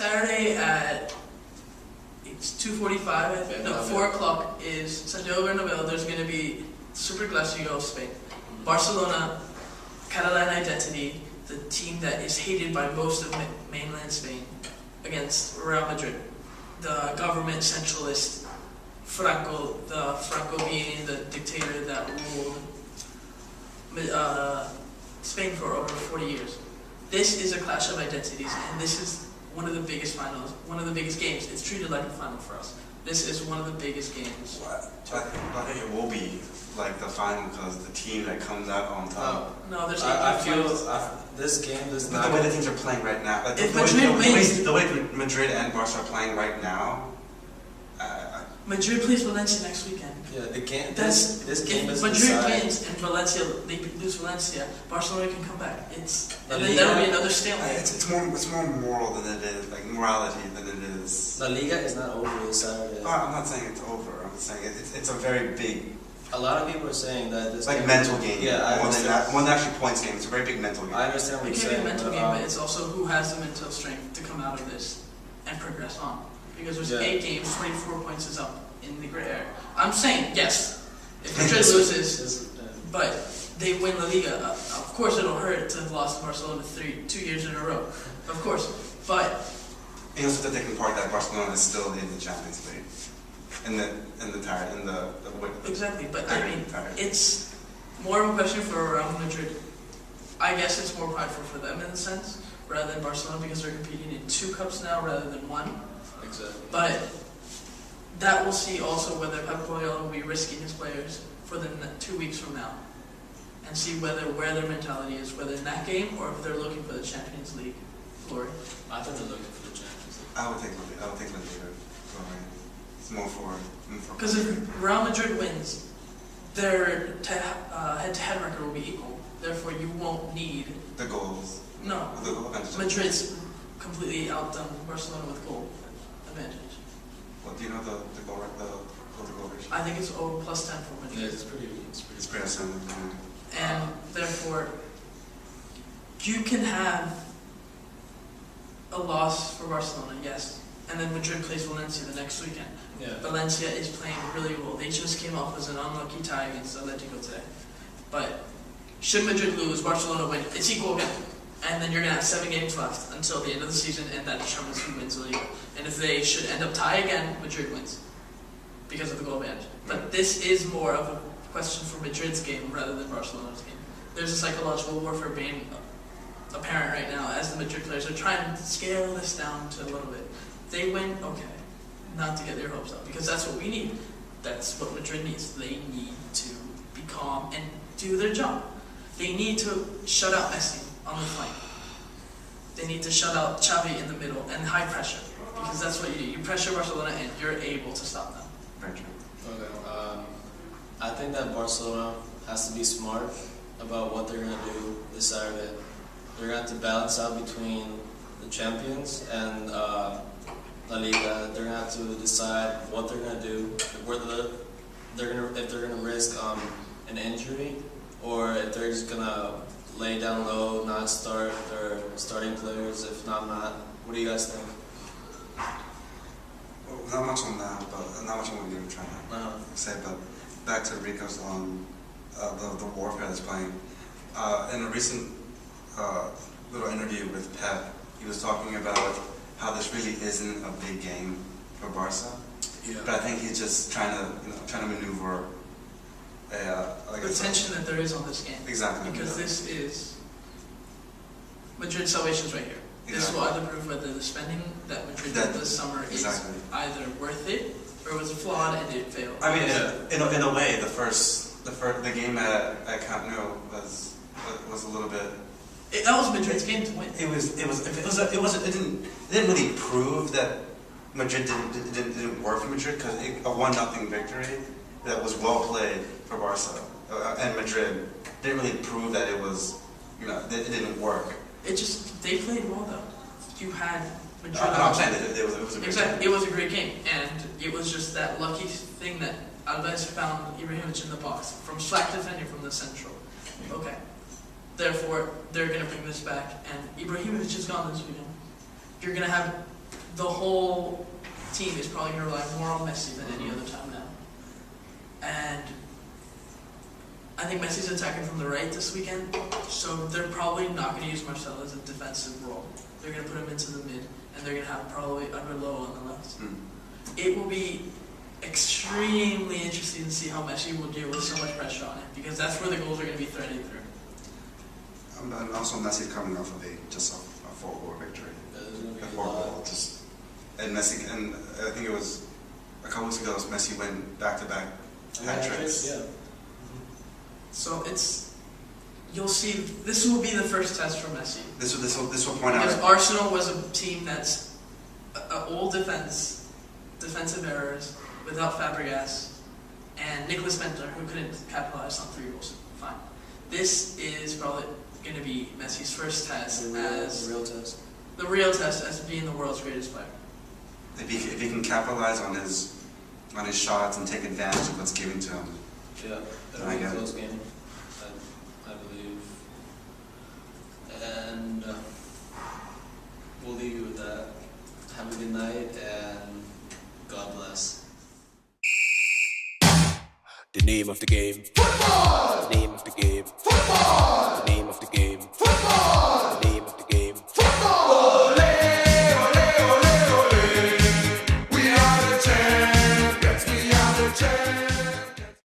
Saturday at it's 2:45. I think. No, 4 o'clock is Santiago Bernabéu. There's going to be Super Clásico Spain, Barcelona, Catalan identity, the team that is hated by most of mainland Spain, against Real Madrid, the government centralist Franco being the dictator that ruled Spain for over 40 years. This is a clash of identities, and this is one of the biggest finals, one of the biggest games. It's treated like a final for us. This is one of the biggest games. I think it will be like the final because the team that comes out on top. No, there's. I feel this game does not. The way the teams are playing right now, like if Madrid wins, the way Madrid and Barca are playing right now. Madrid plays Valencia next weekend. Yeah, the game. This game is Madrid decided. wins and Valencia, they lose Valencia. Barcelona can come back. And La then Liga, that'll be another stalemate. It's more moral than it is like morality than it is. La Liga is not over this Saturday. I'm not saying it's over. I'm saying it's a very big. A lot of people are saying that this like game, mental game. Yeah, I understand. One actually points game. It's a very big mental game. I understand what It you're can be a saying. mental game, but it's also who has the mental strength to come out of this and progress on. Because there's 8 games, 24 points is up in the gray area. I'm saying, yes, if Madrid loses, but they win La Liga, of course it'll hurt to have lost to Barcelona 2 years in a row. Of course. But you also have to take in part that Barcelona is still in the Champions League. Exactly, but I mean, it's more of a question for Real Madrid. I guess it's more prideful for them in a sense, rather than Barcelona, because they're competing in 2 cups now rather than 1. Exactly. But that we'll see also whether Pep Loyola will be risking his players for the 2 weeks from now, and see where their mentality is, whether in that game or if they're looking for the Champions League glory. I think they're looking for the Champions League. I would think La Liga. It's more for. Because if Real Madrid wins, their head-to-head record will be equal. Therefore, you won't need the goals. No, the goal advantage. Madrid's completely outdone Barcelona with goal advantage. Well, do you know the goal ratio? I think it's over +10 for Madrid. Yeah, it's pretty awesome. And therefore, you can have a loss for Barcelona, yes. And then Madrid plays Valencia the next weekend. Yeah. Valencia is playing really well. They just came off as an unlucky tie against Atletico today. But should Madrid lose, Barcelona win, it's equal again. And then you're going to have 7 games left until the end of the season, and that determines who wins the league. And if they should end up tie again, Madrid wins because of the goal advantage. But this is more of a question for Madrid's game rather than Barcelona's game. There's a psychological warfare being apparent right now as the Madrid players are trying to scale this down to a little bit. They win, okay, not to get their hopes up, because that's what we need. That's what Madrid needs. They need to be calm and do their job. They need to shut out Messi on the flank. They need to shut out Xavi in the middle and high pressure, because that's what you do. You pressure Barcelona and you're able to stop them. Very true. Okay. I think that Barcelona has to be smart about what they're going to do this Saturday. They're going to have to balance out between the champions and La Liga. They're going to have to decide what they're going to do, whether if they're going to risk an injury, or if they're just going to lay down low, not start their starting players. If not. What do you guys think? Well, not much on that, but not much on what you were trying to say. But back to Rico's on the warfare that's playing. In a recent little interview with Pep, he was talking about how this really isn't a big game for Barca. Yeah. But I think he's just trying to maneuver the tension that there is on this game. Exactly. Because this is Madrid's salvation's right here. Exactly. This will either prove whether the spending that Madrid did this summer is either worth it or was flawed and it failed. I mean, in a way, the game at Camp Nou was a little bit. That was Madrid's game to win. It didn't really prove that Madrid didn't work for Madrid, because a 1-0 victory that was well played for Barca and Madrid didn't really prove that it was, that it didn't work. They played well though. You had Madrid. I'm saying that it was a great game. It was a great game, and it was just that lucky thing that Alves found Ibrahimovic in the box from slack defending from the central. Okay. Therefore, they're going to bring this back, and Ibrahimovic is gone this weekend. You're going to have the whole team is probably going to rely more on Messi than any other time now. And I think Messi's attacking from the right this weekend, so they're probably not going to use Marcelo as a defensive role. They're going to put him into the mid, and they're going to have probably Loyola on the left. It will be extremely interesting to see how Messi will deal with so much pressure on him, because that's where the goals are going to be threaded through. And also Messi coming off of a 4-goal victory. A 4-goal, and Messi, and I think it was a couple weeks ago, Messi went back-to-back hat-tricks. Yeah. So you'll see, this will be the first test for Messi. This will point out. Because Arsenal was a team that's old defensive errors, without Fabregas, and Nicolas Mentler, who couldn't capitalize on 3 goals. Fine. This is probably going to be Messi's first test the real test as being the world's greatest player. If he can capitalize on his shots and take advantage of what's given to him. Yeah, it'll be a close game, I believe. And we'll leave you with that. Have a good night and God bless. The name of the game. Football! The name of the game. Football!